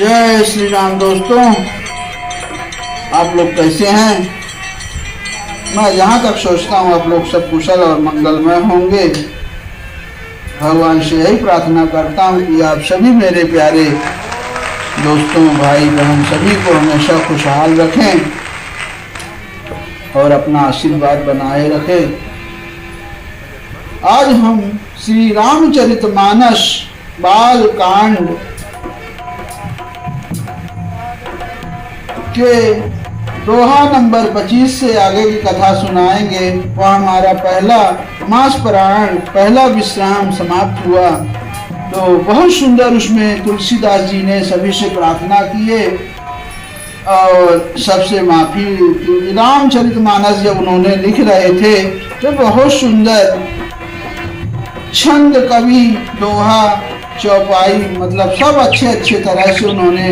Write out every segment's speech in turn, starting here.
जय श्री राम दोस्तों, आप लोग कैसे हैं? मैं जहाँ तक सोचता हूँ आप लोग सब कुशल और मंगलमय होंगे। भगवान से यही प्रार्थना करता हूँ कि आप सभी मेरे प्यारे दोस्तों, भाई बहन सभी को हमेशा खुशहाल रखें और अपना आशीर्वाद बनाए रखें। आज हम श्री रामचरितमानस बाल कांड के दोहा नंबर 25 से आगे की कथा सुनाएंगे। वह हमारा पहला मास पारायण, पहला विश्राम समाप्त हुआ। तो बहुत सुंदर उसमें तुलसीदास जी ने सभी से प्रार्थना किए और सबसे माफी। रामचरितमानस जब उन्होंने लिख रहे थे तो बहुत सुंदर छंद, कवि, दोहा, चौपाई, मतलब सब अच्छे तरह से उन्होंने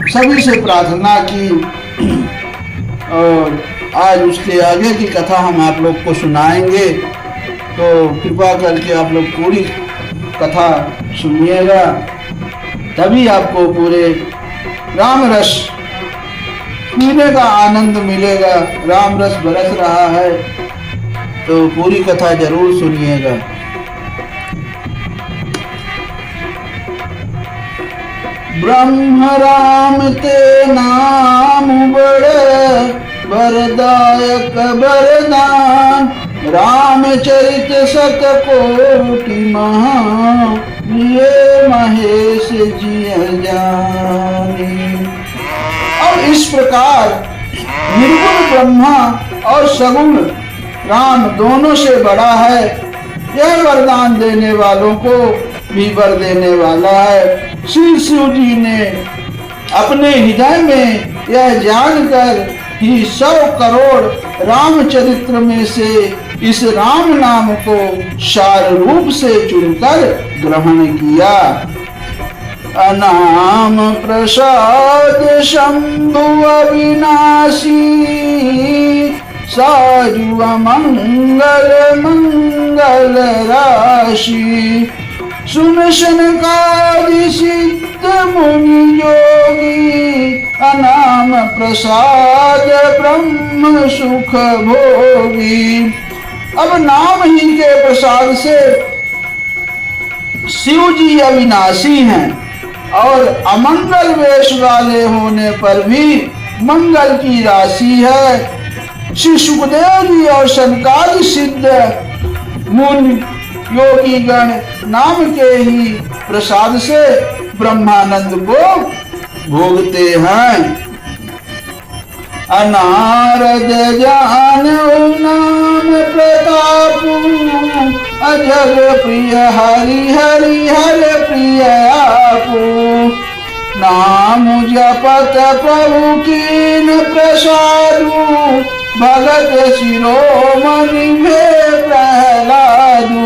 सभी से प्रार्थना की। और आज उसके आगे की कथा हम आप लोग को सुनाएंगे, तो कृपा करके आप लोग पूरी कथा सुनिएगा, तभी आपको पूरे राम रस पीने का आनंद मिलेगा। राम रस बरस रहा है, तो पूरी कथा जरूर सुनिएगा। ब्रह्म राम ते नाम बड़े वरदायक वरदान, रामचरित सत कोटि महा, ये महेश जी जाने। और इस प्रकार निर्गुण ब्रह्मा और सगुण राम दोनों से बड़ा है। यह वरदान देने वालों को भी वर देने वाला है। श्री शिव जी ने अपने हृदय में यह जानकर ही 100 करोड़ रामचरित्र में से इस राम नाम को सार रूप से चुनकर ग्रहण किया। अनाम प्रसाद शंभु अविनाशी, साजु मंगल मंगल राशि, सुन सनकादि सिद्ध मुनि योगी, अनाम प्रसाद ब्रह्म सुख भोगी। अब नाम ही के प्रसाद से शिव जी अविनाशी हैं और अमंगल वेश वाले होने पर भी मंगल की राशि है। श्री सुखदेव जी और सनकादि सिद्ध मुनि योगी गण नाम के ही प्रसाद से ब्रह्मानंद को भोगते हैं। अनारद जान नाम प्रताप, अजग प्रिय हरि हरि हर प्रिय आपू, नाम जपत प्रभु कीन प्रसादु, भगत शिरोमणि में प्रहलादू।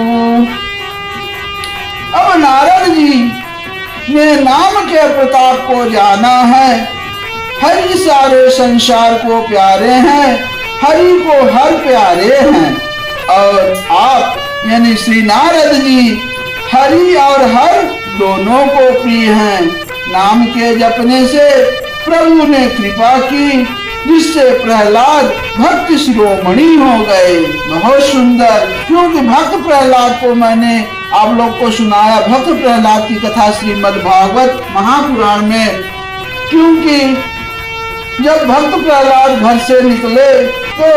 अब नारद जी ने नाम के प्रताप को जाना है। हरि सारे संसार को प्यारे हैं, हरि को हर प्यारे हैं। और आप यानी श्री नारद जी हरि और हर दोनों को प्रिय हैं। नाम के जपने से प्रभु ने कृपा की, जिससे प्रहलाद भक्त शिरोमणि हो गए। बहुत सुंदर, क्योंकि भक्त प्रहलाद को मैंने आप लोग को सुनाया। भक्त प्रहलाद की कथा श्रीमद् भागवत महापुराण में, क्योंकि जब भक्त प्रहलाद घर से निकले तो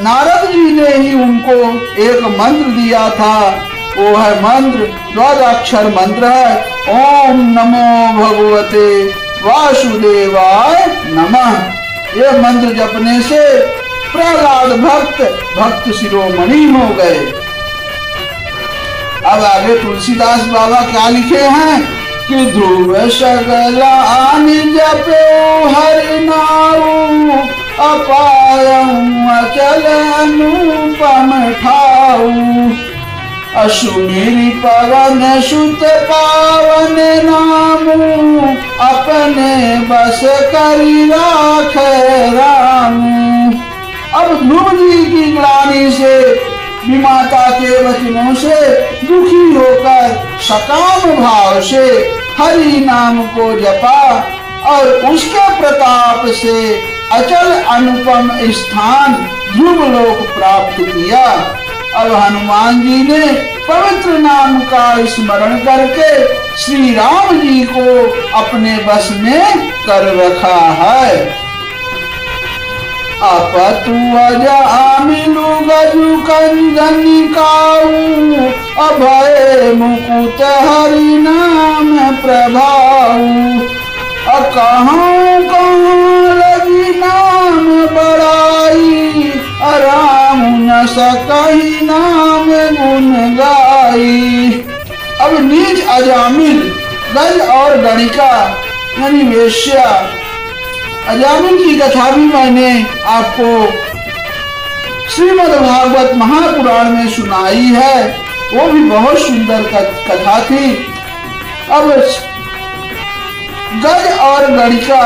नारद जी ने ही उनको एक मंत्र दिया था। वो है मंत्र, 12 मंत्र है, ओम नमो भगवते वासुदेवाय नमः। ये मंत्र जपने से प्रहलाद भक्त शिरोमणि हो गए। अब आगे तुलसीदास बाबा क्या लिखे हैं कि ध्रुव सगला आनि जपो हरि नाऊ, अपायं अचल अनुपम ठाऊ, असुमेरी पवन सुत पावन नामू, अपने बस करी राख रामू। अब ध्रुव जी की ग्लानि से, विमाता के वचनों से दुखी होकर सकाम भाव से हरि नाम को जपा और उसके प्रताप से अचल अनुपम स्थान ध्रुव लोक प्राप्त किया। अब हनुमान जी ने पवित्र नाम का स्मरण करके श्री राम जी को अपने बस में कर रखा है। अपतु अजामिलु गजु कंदनिकाऊ अभय मुकुट हरि नाम प्रभाऊ। कहाँ कहाँ लगी नाम बड़ाई राम न सकहि नाम गुण गाई। अब नीच अजामिल गज और गणिका यानी वेश्या अजामिल की कथा भी मैंने आपको श्रीमद् भागवत महापुराण में सुनाई है, वो भी बहुत सुंदर कथा थी। अब गज और गणिका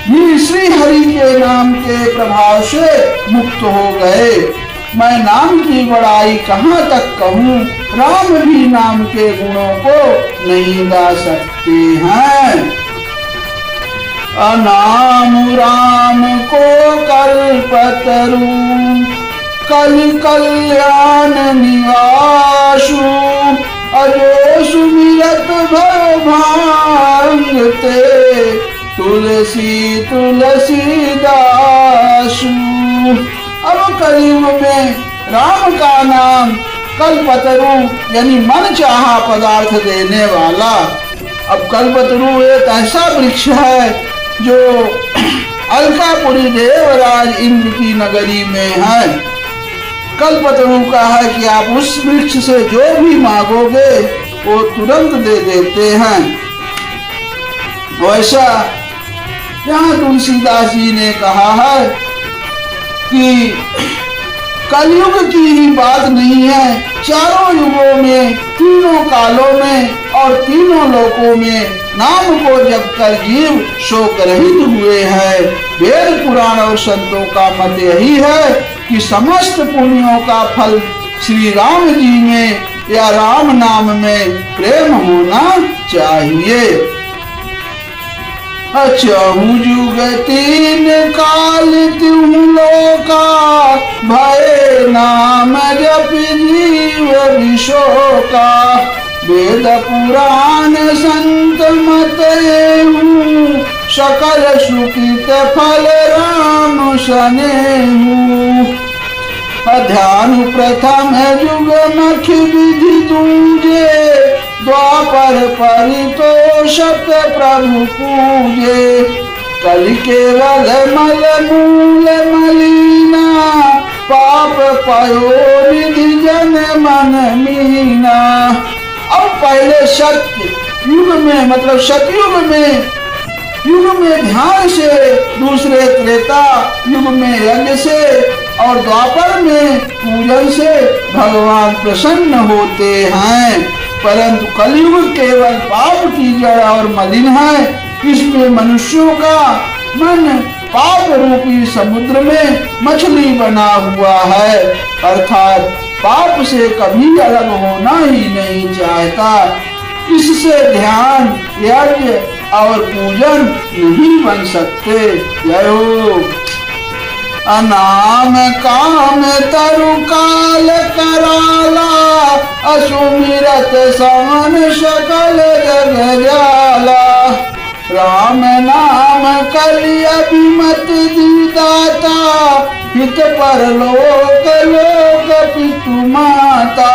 भी श्री हरि के नाम के प्रभाव से मुक्त हो गए। मैं नाम की बड़ाई कहाँ तक कहूँ, राम भी नाम के गुणों को नहीं गा सकते हैं। नाम राम को कल्पतरु कल कल्याण निवासु अजो सुमिरत भव भांगते तुलसी तुलसी दासु। अब कलयुग में राम का नाम कल्पतरु यानी मन चाहा पदार्थ देने वाला। अब कल्पतरु एक ऐसा वृक्ष है जो अलकापुरी देवराज इंद्र की नगरी में है। कल्पतरु का है कि आप उस वृक्ष से जो भी मांगोगे वो तुरंत दे देते हैं। वैसा यहाँ तुलसीदास जी ने कहा है कि कलयुग की ही बात नहीं है, चारों युगों में तीनों कालों में और तीनों लोकों में नाम को जप कर जीव शोक रहित हुए हैं। वेद पुराण और संतों का मत यही है कि समस्त पुण्यों का फल श्री राम जी में या राम नाम में प्रेम होना चाहिए। चहु जुग तीन काल तिहु लोका भय नाम जप जीव विशोका। वेद पुराण संत मत एहु सकल सुकृत फल राम सनेहु। ध्यान प्रथम युग मख विधि दूजे द्वापर परितोषत प्रभु पूजे। कलि केवल मल मूल मलिना पाप पयो निधि जन मन मीना। अब पहले सत्य युग में मतलब सतयुग में ध्यान से, दूसरे त्रेता युग में यज्ञ से और द्वापर में पूजन से भगवान प्रसन्न होते हैं। परंतु कलयुग केवल पाप की जड़ और मलिन है। इसमें मनुष्यों का मन पाप रूपी समुद्र में मछली बना हुआ है, अर्थात पाप से कभी अलग होना ही नहीं चाहता। इससे ध्यान यज्ञ और पूजन नहीं बन सकते। जय हो। अनाम काम तरु काल कराला असुमिरत समन सकल जग जाला। राम नाम कलि अभिमत दीदाता हित परलोक लोक पितु माता।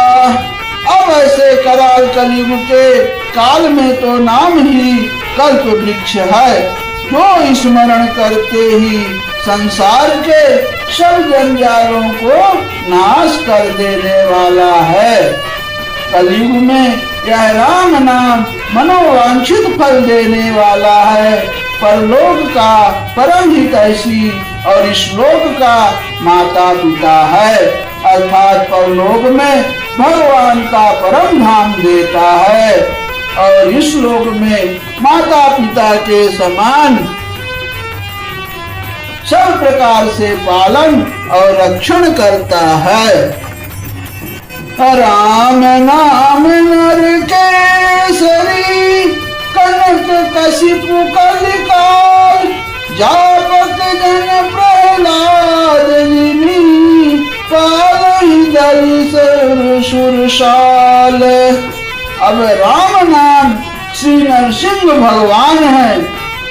अब ऐसे कराल कलयुग के काल में तो नाम ही कल्प वृक्ष है, जो स्मरण करते ही संसार के सब जंजालों को नाश कर देने वाला है। कलयुग में यह राम नाम मनोवांछित फल देने वाला है। परलोक का परम हितैषी और इस लोक का माता पिता है, अर्थात परलोक में भगवान का परम धाम देता है और इस लोक में माता पिता के समान सब प्रकार से पालन और रक्षण करता है। राम नाम नर केसरी पुकल काल, जापक जन प्रहलाद जिनी, काल ही दल सुरशाल। अब राम नाम श्री नरसिंह भगवान है,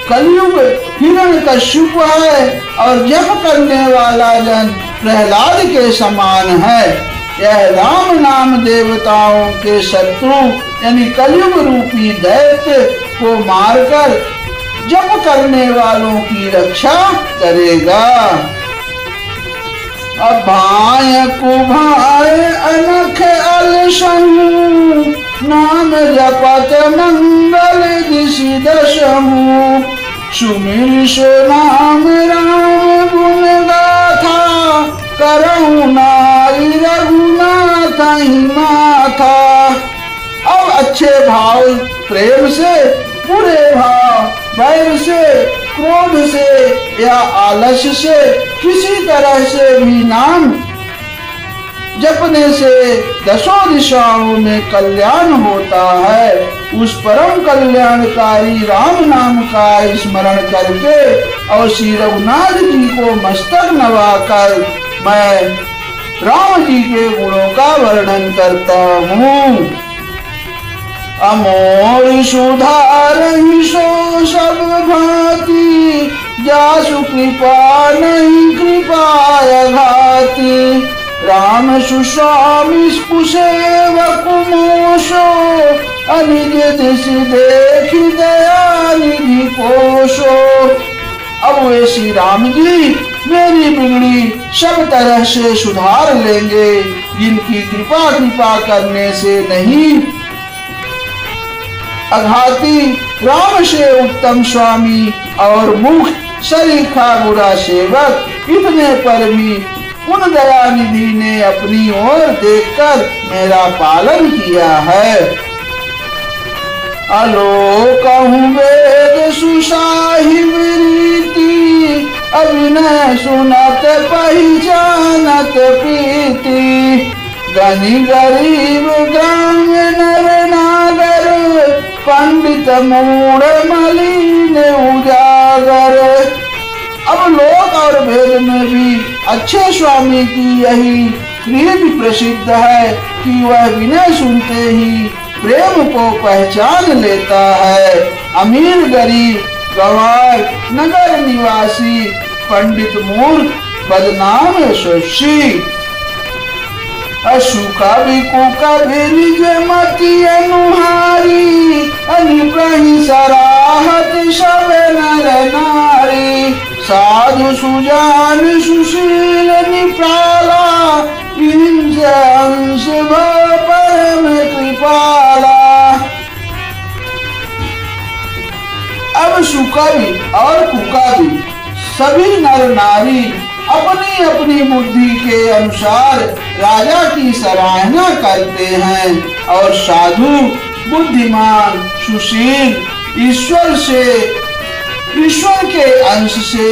कलयुग हिरण्यकश्यप है और जप करने वाला जन प्रहलाद के समान है। यह राम नाम देवताओं के शत्रु यानी कलयुग रूपी दैत्य को मारकर जप करने वालों की रक्षा करेगा। अब भाय कुभाय अनख अलसहु, नाम जपत मंगल दिशि दशहु। सुमिर नाम राम गुण गाथा, करहु नाई रघुनाथ ही माथा। अब अच्छे भाव प्रेम से, बुरे भाव वैर से, क्रोध से या आलस्य से किसी तरह से भी नाम जपने से दसों दिशाओं में कल्याण होता है। उस परम कल्याणकारी राम नाम का स्मरण करके और श्री रघुनाथ जी को मस्तक नवाकर मैं राम जी के गुणों का वर्णन करता हूँ। अमोर सुधार ही सो सब भांति, जासु कृपा नहीं कृपा घाती। राम सुस्वामी कुसेवक मोशो, अनिज दिश देख दया निधि पोषो। अब वे श्री राम जी मेरी बिगड़ी सब तरह से सुधार लेंगे, जिनकी कृपा करने से नहीं। अघाती राम से उत्तम स्वामी और मुख सरीखा बुरा सेवक, इतने पर भी उन दयानिधि ने अपनी ओर देखकर मेरा पालन किया है। आलोकहु वेद सुसाहिब रीति, अभिनय सुनत पहिचानत प्रीति। गनि गरीब ग्राम्य नर नागर, पंडित मूढ़ मलिन उजागर। अब लोक और वेद में भी अच्छे स्वामी की यही रीति प्रसिद्ध है कि वह विनय सुनते ही प्रेम को पहचान लेता है। अमीर गरीब, गंवार, नगर निवासी, पंडित मूर्ख, बदनाम यशस्वी। अशुका भी कुका भी निज मति अनुहारी, अनिप्रहि सराहत सब नर नारी। साधु सुजान सुशील निप्राला, अंश परम कृपाला। अब सुकवि और कुकवि सभी नर नारी अपनी अपनी बुद्धि के अनुसार राजा की सराहना करते हैं और साधु, बुद्धिमान, सुशील, ईश्वर के अंश से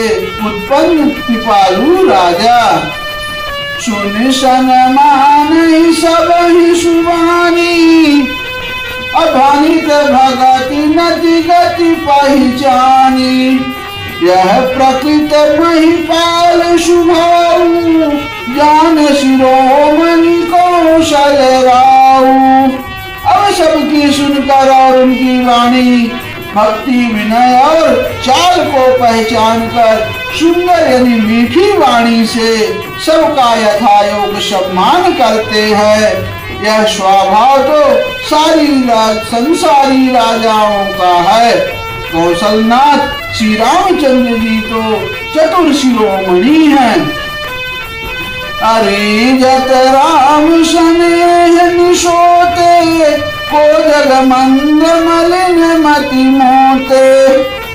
उत्पन्न कृपालु राजा। सुन सन मान सब ही सुबानी, अभानित भगति नति गति पहचानी। यह प्रकृत महिपाल शुभाऊ, जान शिरोमणि कौशल राऊ। अब सबकी सुनकर और उनकी वाणी, भक्ति, विनय और चाल को पहचान कर सुंदर यानी मीठी वाणी से सबका यथायोग सम्मान करते हैं। यह स्वभाव तो संसारी राजाओं का है। कौशलनाथ श्री रामचंद्र जी तो चतुर शिरोमणि हैं। अरिजत राम स्नेह निशोते, को जग मंद मलिन मति मोते।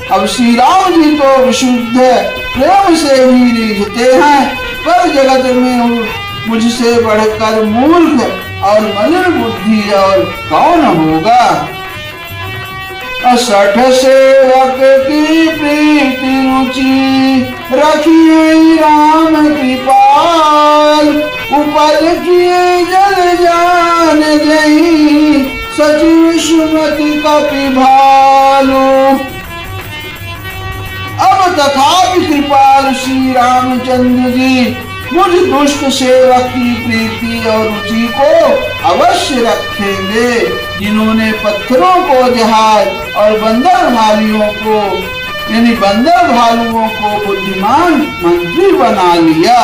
अब श्री राम जी तो विशुद्ध प्रेम से ही रिझते हैं, पर जगत में मुझसे बढ़कर मूर्ख और मलिन बुद्धि और कौन होगा। असठ सेवक की प्रीति रुचि, रखिए राम कृपाल। उपल किए जल जान जही, सचिव सुमति कपि भालू। श्री रामचंद्र जी मुझ दुष्ट सेवक की प्रीति और रुचि को अवश्य रखेंगे, जिन्होंने पत्थरों को जहाज और बंदर भालुओं को यानी बंदर भालुओं को बुद्धिमान मंत्री बना लिया।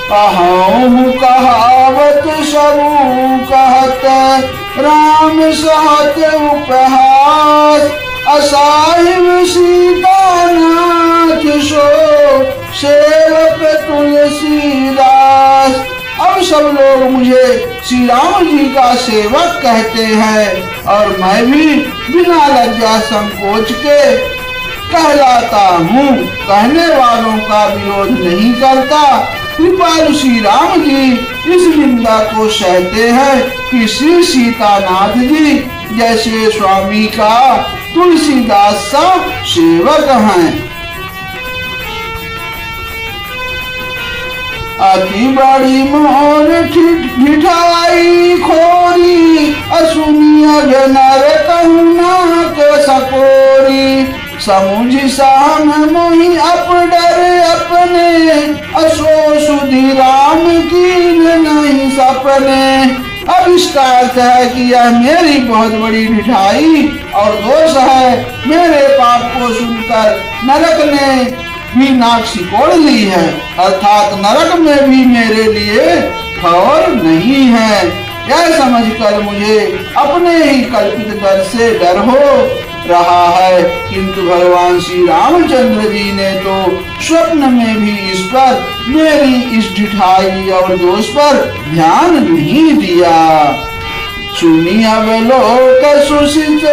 कहूँ कहावत सबू कहत, राम सहत उपहास, असाहिब सीतानाथ सो सेवक तुलसीदास। अब सब लोग मुझे श्री राम जी का सेवक कहते हैं और मैं भी बिना लज्जा संकोच के कहलाता हूँ, कहने वालों का विरोध नहीं करता। कृपालु श्री राम जी इस निंदा को सहते हैं कि श्री सीतानाथ जी जैसे स्वामी का तुलसीदास सा सेवक हैं। अति बड़ी मोर ठिठाई खोरी, असुनिया नर कहुना के सकोरी। समुझ साम मोहि अप डर अपने, असो सुधि राम की नहीं सपने। अब इसका अर्थ है कि यह मेरी बहुत बड़ी ढिठाई और दोष है। मेरे पाप को सुनकर नरक ने भी नाक सिकोड़ ली है, अर्थात नरक में भी मेरे लिए ठौर नहीं है। यह समझकर मुझे अपने ही कल्पित डर से डर हो रहा है, किंतु भगवान श्री रामचंद्र जी ने तो स्वप्न में भी इस पर मेरी इस ढिठाई और दोष पर ध्यान नहीं दिया। सुनी अब लोक सुसित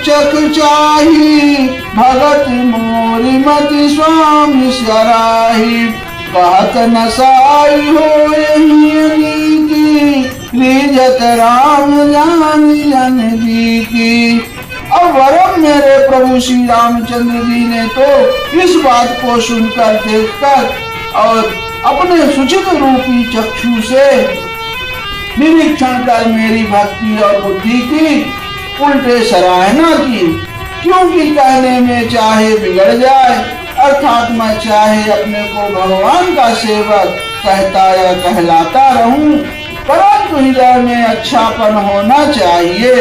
चक चाही, भगत मोरी मति स्वामी सराही। कहत नसाई हो यही नीति, रिजत राम जान जन जीती। अब वरम मेरे प्रभु श्री रामचंद्र जी ने तो इस बात को सुनकर देखकर और अपने सुचित रूपी चक्षु से निरीक्षण कर मेरी भक्ति और बुद्धि की उल्टे सराहना की, क्योंकि कहने में चाहे बिगड़ जाए, अर्थात मैं चाहे अपने को भगवान का सेवक कहता या कहलाता रहूं, परंतु हृदय में अच्छापन होना चाहिए।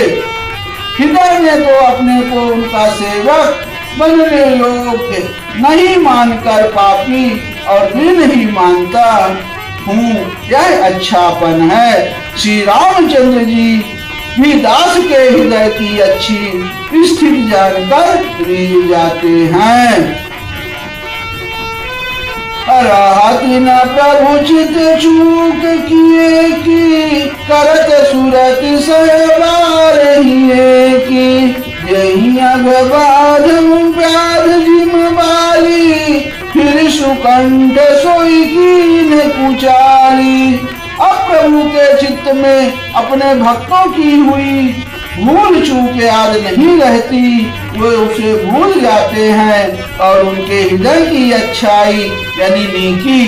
हृदय में तो अपने को उनका सेवक बनने योग्य नहीं मानकर पापी और दिन ही मानता हूँ, यह अच्छापन है। श्री रामचंद्र जी भी दास के हृदय की अच्छी स्थिति जानकर रीझ जाते हैं। राहत न प्रभु चित चूक किए की, करत सुरत सहबार हिए की। यही अगबाध व्याध जिम बाली, फिर सुकंठ सोई कीन कुचाली। अब प्रभु के चित्त में अपने भक्तों की हुई भूल चूक याद नहीं रहती, वे उसे भूल जाते हैं और उनके हृदय की अच्छाई यानी नेकी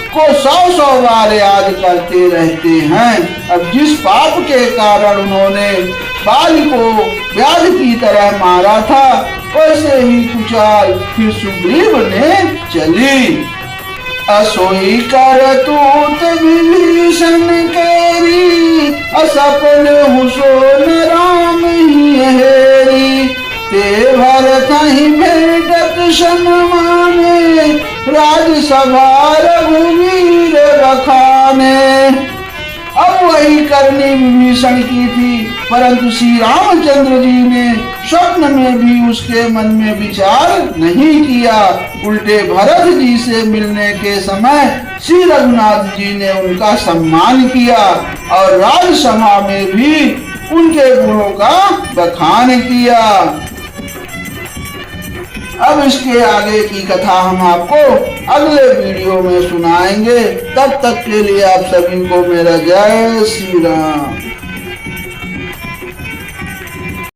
को 100 बार याद करते रहते हैं। अब जिस पाप के कारण उन्होंने बाल को व्याध की तरह मारा था, वैसे ही कुचाल फिर सुग्रीव ने चली। असोई करतूत विभीषण केरी, असफल हुसो न राम ही हेरी। ते भरत ही भेटत सम्माने, राजसभा रघुवीर बखाने। अब वही करनी विभीषण की थी, परंतु श्री रामचंद्र जी ने स्वप्न में भी उसके मन में विचार नहीं किया। उल्टे भरत जी से मिलने के समय श्री रघुनाथ जी ने उनका सम्मान किया और राजसभा में भी उनके गुणों का बखान किया। अब इसके आगे की कथा हम आपको अगले वीडियो में सुनाएंगे। तब तक के लिए आप सभी को मेरा जय श्री राम।